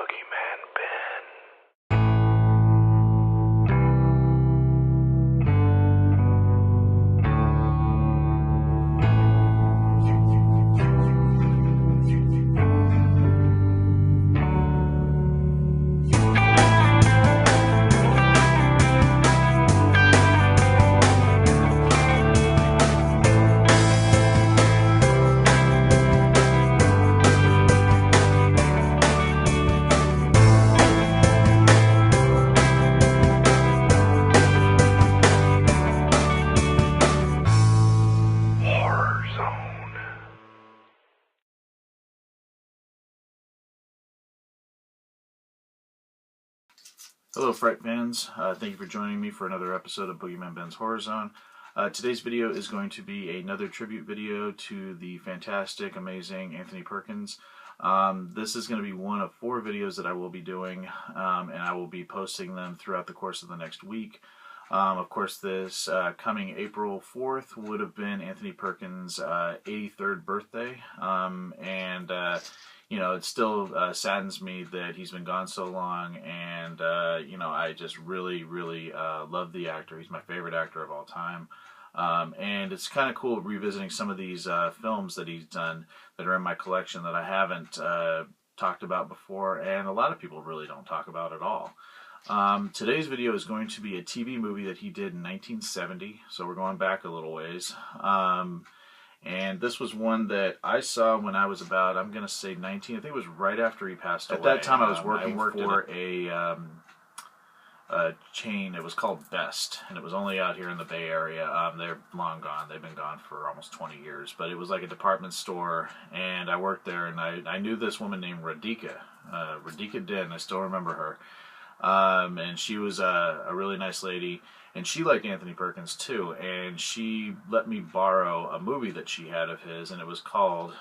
Boogeyman Ben. Hello Fright fans, thank you for joining me for another episode of Boogeyman Ben's Horror Zone. Today's video is going to be another tribute video to the fantastic, amazing Anthony Perkins. This is going to be one of 4 videos that I will be doing, and I will be posting them throughout the course of the next week. Of course, this coming April 4th would have been Anthony Perkins' 83rd birthday, you know, it still saddens me that he's been gone so long, and, you know, I just really love the actor. He's my favorite actor of all time. And it's kind of cool revisiting some of these films that he's done that are in my collection that I haven't talked about before, and a lot of people really don't talk about at all. Today's video is going to be a TV movie that he did in 1970, so we're going back a little ways. And this was one that I saw when I was about, I'm going to say 19. I think it was right after he passed away. At that time I was working for a chain. It was called Best, and it was only out here in the Bay Area. They're long gone. They've been gone for almost 20 years. But it was like a department store, and I worked there, and I knew this woman named Radhika Din. I still remember her. And she was a really nice lady, and she liked Anthony Perkins too, and she let me borrow a movie that she had of his, and it was called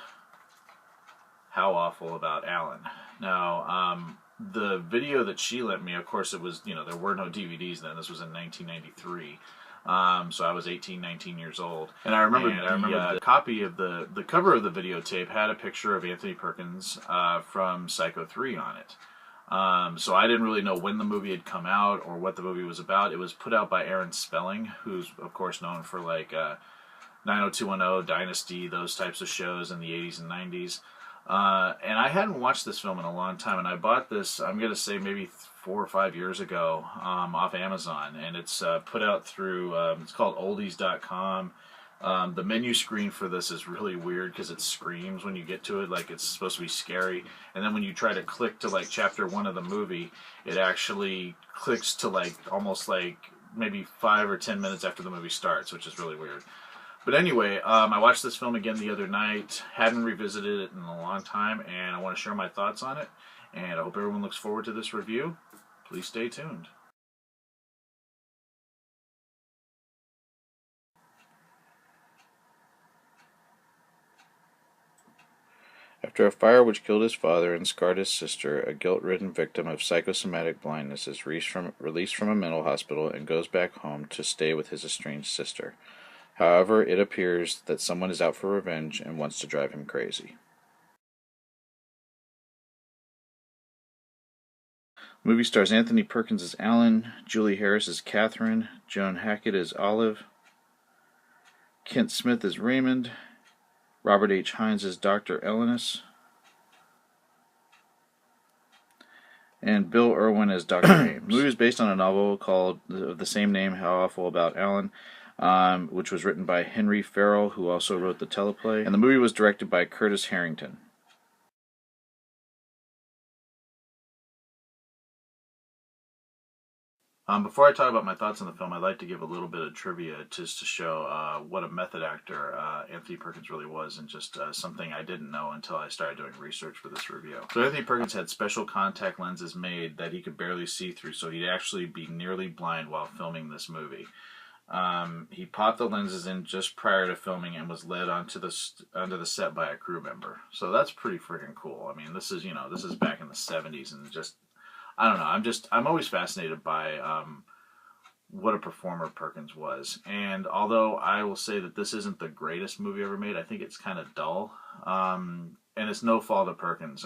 How Awful About Allan. Now, the video that she lent me, of course it was, you know, there were no DVDs then. This was in 1993. So I was 18, 19 years old. And I remember the copy of the cover of the videotape had a picture of Anthony Perkins from Psycho 3 on it. So I didn't really know when the movie had come out or what the movie was about. It was put out by Aaron Spelling, who's of course known for like 90210, Dynasty, those types of shows in the 80s and 90s. And I hadn't watched this film in a long time, and I bought this, I'm going to say maybe 4 or 5 years ago off Amazon, and it's put out through, it's called oldies.com. The menu screen for this is really weird because it screams when you get to it, like it's supposed to be scary, and then when you try to click to like chapter 1 of the movie, it actually clicks to like almost like maybe 5 or 10 minutes after the movie starts, which is really weird. But anyway, I watched this film again the other night, hadn't revisited it in a long time, and I want to share my thoughts on it, and I hope everyone looks forward to this review. Please stay tuned. After a fire which killed his father and scarred his sister, a guilt-ridden victim of psychosomatic blindness is released from a mental hospital and goes back home to stay with his estranged sister. However, it appears that someone is out for revenge and wants to drive him crazy. The movie stars Anthony Perkins as Alan, Julie Harris as Catherine, Joan Hackett as Olive, Kent Smith as Raymond, Robert H. Hines as Dr. Elenis, and Bill Irwin as Dr. Ames. The movie is based on a novel called of the same name, How Awful About Allan, which was written by Henry Farrell, who also wrote the teleplay, and the movie was directed by Curtis Harrington. Before I talk about my thoughts on the film, I'd like to give a little bit of trivia just to show what a method actor Anthony Perkins really was, and just something I didn't know until I started doing research for this review. So Anthony Perkins had special contact lenses made that he could barely see through, so he'd actually be nearly blind while filming this movie. He popped the lenses in just prior to filming and was led onto the set by a crew member. So that's pretty freaking cool. I mean, this is, you know, this is back in the 70s, and just, I don't know, I'm always fascinated by what a performer Perkins was. And although I will say that this isn't the greatest movie ever made, I think it's kind of dull. And it's no fault of Perkins.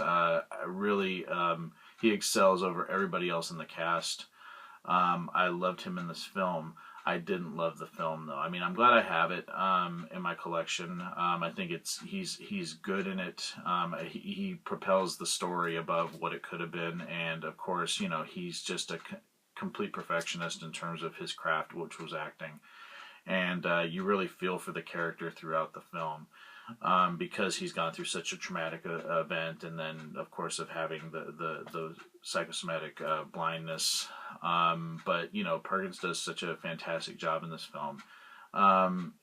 he excels over everybody else in the cast. I loved him in this film. I didn't love the film though. I mean, I'm glad I have it in my collection. I think he's good in it. He propels the story above what it could have been, and of course, he's just a complete perfectionist in terms of his craft, which was acting. And you really feel for the character throughout the film. Because he's gone through such a traumatic event, and then of course of having the psychosomatic blindness. But Perkins does such a fantastic job in this film,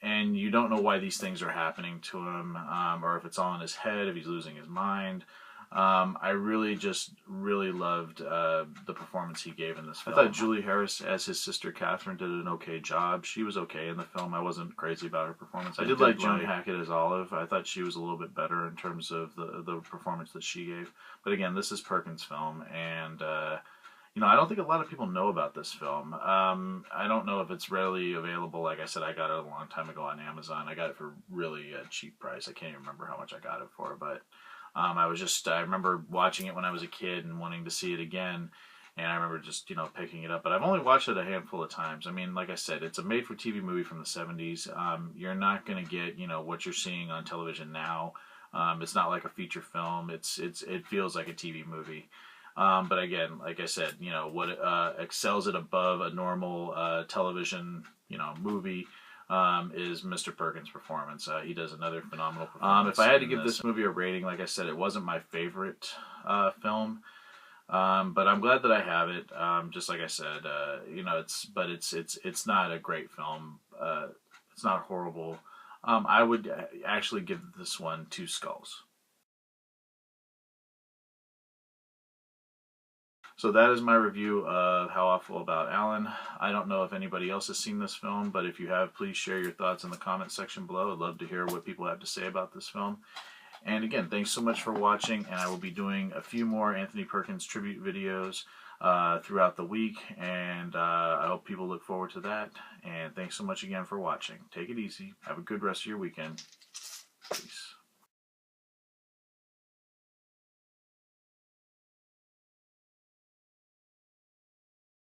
and you don't know why these things are happening to him, or if it's all in his head, if he's losing his mind. I really loved the performance he gave in this film. I thought Julie Harris as his sister Catherine did an okay job. She was okay in the film. I wasn't crazy about her performance. I did like Joan Hackett as Olive. I thought she was a little bit better in terms of the performance that she gave. But again, this is Perkins' film, and I don't think a lot of people know about this film. I don't know if it's readily available. Like I said, I got it a long time ago on Amazon. I got it for really a cheap price. I can't even remember how much I got it for, but I remember watching it when I was a kid and wanting to see it again, and I remember just, picking it up. But I've only watched it a handful of times. I mean, like I said, it's a made-for-TV movie from the 70s. You're not going to get, what you're seeing on television now. It's not like a feature film. It feels like a TV movie. But again, like I said, what excels it above a normal television, movie is Mr. Perkins' performance. He does another phenomenal performance. If I had to give this movie a rating, like I said, it wasn't my favorite film, but I'm glad that I have it. Just like I said, it's not a great film. It's not horrible. I would actually give this one 2 skulls. So that is my review of How Awful About Allan. I don't know if anybody else has seen this film, but if you have, please share your thoughts in the comment section below. I'd love to hear what people have to say about this film. And again, thanks so much for watching, and I will be doing a few more Anthony Perkins tribute videos throughout the week, and I hope people look forward to that. And thanks so much again for watching. Take it easy. Have a good rest of your weekend. Peace.